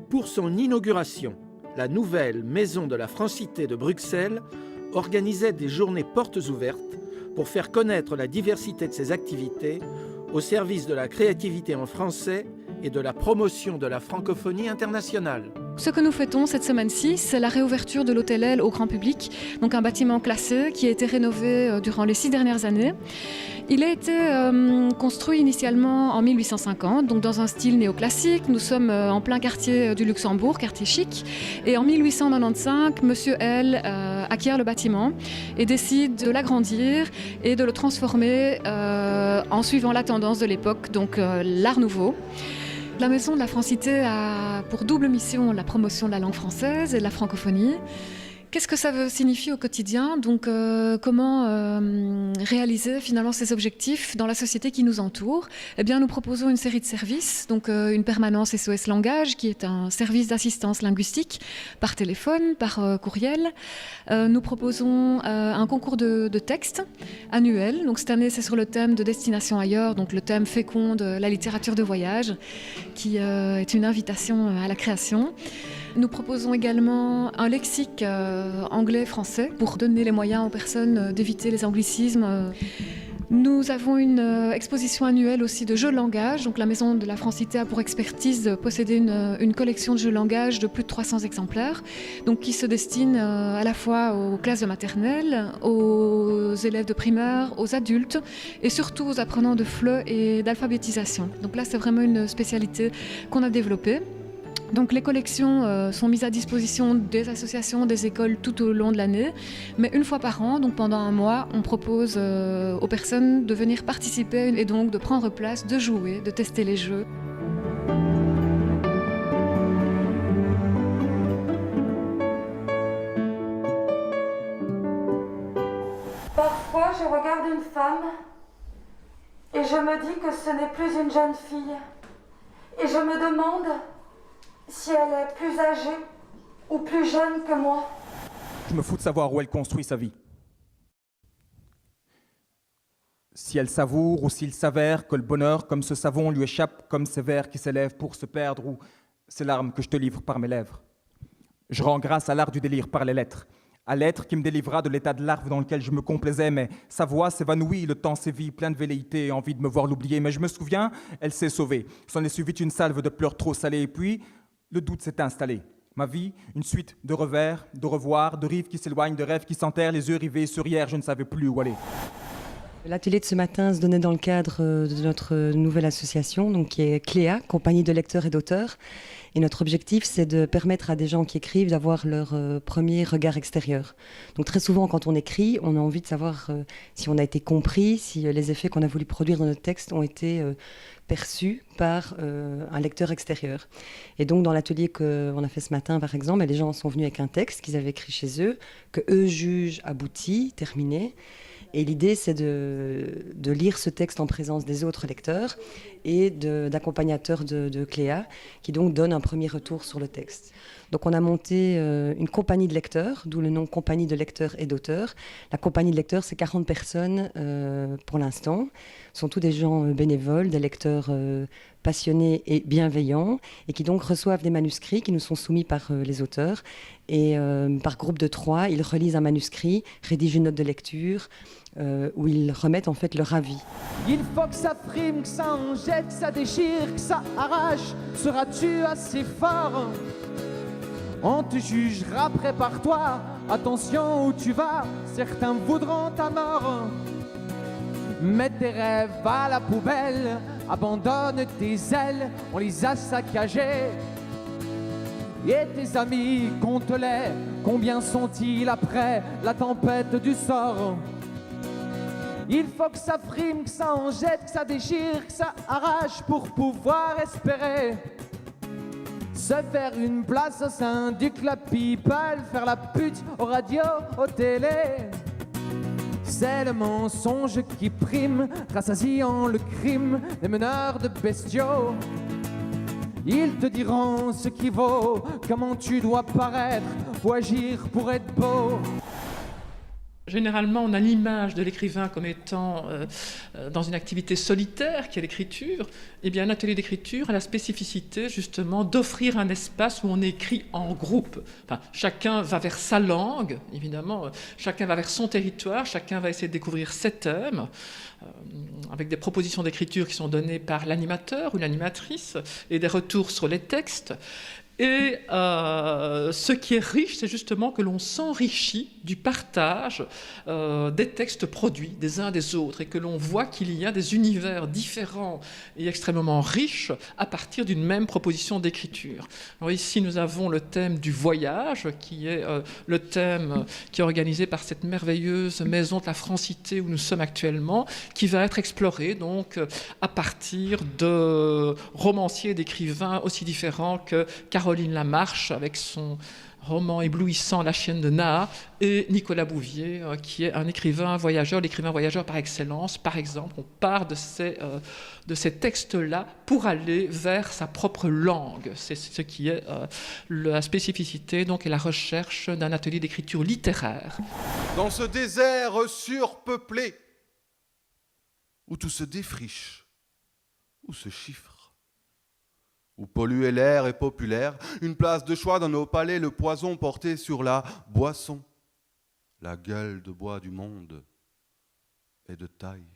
Pour son inauguration, la nouvelle Maison de la Francité de Bruxelles organisait des journées portes ouvertes pour faire connaître la diversité de ses activités au service de la créativité en français et de la promotion de la francophonie internationale. Ce que nous fêtons cette semaine-ci, c'est la réouverture de l'Hôtel L au grand public, donc un bâtiment classé qui a été rénové durant les 6 dernières années. Il a été construit initialement en 1850, donc dans un style néoclassique. Nous sommes en plein quartier du Luxembourg, quartier chic. Et en 1895, M. L acquiert le bâtiment et décide de l'agrandir et de le transformer en suivant la tendance de l'époque, donc l'Art nouveau. La Maison de la Francité a pour double mission la promotion de la langue française et de la francophonie. Qu'est-ce que ça veut signifier au quotidien? Donc, comment réaliser finalement ces objectifs dans la société qui nous entoure? Eh bien, nous proposons une série de services, donc une permanence SOS Langage, qui est un service d'assistance linguistique par téléphone, par courriel. Nous proposons un concours de textes annuel. Donc, cette année, c'est sur le thème de Destination ailleurs, donc le thème fécond de la littérature de voyage, qui est une invitation à la création. Nous proposons également un lexique anglais-français pour donner les moyens aux personnes d'éviter les anglicismes. Nous avons une exposition annuelle aussi de jeux de langage. Donc la Maison de la Francité a pour expertise de posséder une collection de jeux de langage de plus de 300 exemplaires, donc qui se destine à la fois aux classes de maternelle, aux élèves de primaire, aux adultes et surtout aux apprenants de FLE et d'alphabétisation. Donc là, c'est vraiment une spécialité qu'on a développée. Donc les collections sont mises à disposition des associations, des écoles tout au long de l'année, mais une fois par an, donc pendant un mois, on propose aux personnes de venir participer et donc de prendre place, de jouer, de tester les jeux. Parfois, je regarde une femme et je me dis que ce n'est plus une jeune fille. Et je me demande si elle est plus âgée ou plus jeune que moi. Je me fous de savoir où elle construit sa vie. Si elle savoure ou s'il s'avère que le bonheur, comme ce savon, lui échappe comme ces vers qui s'élèvent pour se perdre ou ces larmes que je te livre par mes lèvres. Je rends grâce à l'art du délire par les lettres, à l'être qui me délivra de l'état de larve dans lequel je me complaisais, mais sa voix s'évanouit, le temps sévit, plein de velléité, envie de me voir l'oublier. Mais je me souviens, elle s'est sauvée. S'en est suivie une salve de pleurs trop salés, et puis le doute s'est installé. Ma vie, une suite de revers, de revoirs, de rives qui s'éloignent, de rêves qui s'enterrent, les yeux rivés sur hier, je ne savais plus où aller. L'atelier de ce matin se donnait dans le cadre de notre nouvelle association, donc qui est Cléa, compagnie de lecteurs et d'auteurs. Et notre objectif, c'est de permettre à des gens qui écrivent d'avoir leur premier regard extérieur. Donc très souvent, quand on écrit, on a envie de savoir si on a été compris, si les effets qu'on a voulu produire dans notre texte ont été perçus par un lecteur extérieur. Et donc dans l'atelier qu'on a fait ce matin, par exemple, les gens sont venus avec un texte qu'ils avaient écrit chez eux, que eux jugent abouti, terminé. Et l'idée, c'est de lire ce texte en présence des autres lecteurs et d'accompagnateurs de Cléa, qui donc donnent un premier retour sur le texte. Donc on a monté une compagnie de lecteurs, d'où le nom compagnie de lecteurs et d'auteurs. La compagnie de lecteurs, c'est 40 personnes pour l'instant. Ce sont tous des gens bénévoles, des lecteurs passionnés et bienveillants, et qui donc reçoivent des manuscrits qui nous sont soumis par les auteurs. Et par groupe de 3, ils relisent un manuscrit, rédigent une note de lecture, où ils remettent en fait leur avis. Il faut que ça frime, que ça en jette, que ça déchire, que ça arrache. Seras-tu assez fort? On te jugera, prépare-toi. Attention où tu vas, certains voudront ta mort. Mets tes rêves à la poubelle, abandonne tes ailes, on les a saccagés. Et tes amis, compte-les, combien sont-ils après la tempête du sort? Il faut que ça frime, que ça en jette, que ça déchire, que ça arrache pour pouvoir espérer se faire une place au sein du club people, faire la pute aux radios, aux télé. C'est le mensonge qui prime, rassasiant le crime des meneurs de bestiaux. Ils te diront ce qui vaut, comment tu dois paraître ou agir pour être beau. Généralement, on a l'image de l'écrivain comme étant dans une activité solitaire, qui est l'écriture. Eh bien, un atelier d'écriture a la spécificité, justement, d'offrir un espace où on écrit en groupe. Enfin, chacun va vers sa langue, évidemment, chacun va vers son territoire, chacun va essayer de découvrir ses thèmes, avec des propositions d'écriture qui sont données par l'animateur ou l'animatrice, et des retours sur les textes. Et ce qui est riche, c'est justement que l'on s'enrichit du partage des textes produits des uns des autres et que l'on voit qu'il y a des univers différents et extrêmement riches à partir d'une même proposition d'écriture. Alors ici, nous avons le thème du voyage, qui est le thème qui est organisé par cette merveilleuse maison de la Francité où nous sommes actuellement, qui va être exploré donc à partir de romanciers et d'écrivains aussi différents que Caroline Lamarche avec son roman éblouissant La chienne de Naha et Nicolas Bouvier qui est un écrivain voyageur, l'écrivain voyageur par excellence. Par exemple, on part de ces textes-là pour aller vers sa propre langue. C'est ce qui est la spécificité donc, et la recherche d'un atelier d'écriture littéraire. Dans ce désert surpeuplé, où tout se défriche, où se chiffre, où polluer l'air est populaire, une place de choix dans nos palais, le poison porté sur la boisson. La gueule de bois du monde est de taille.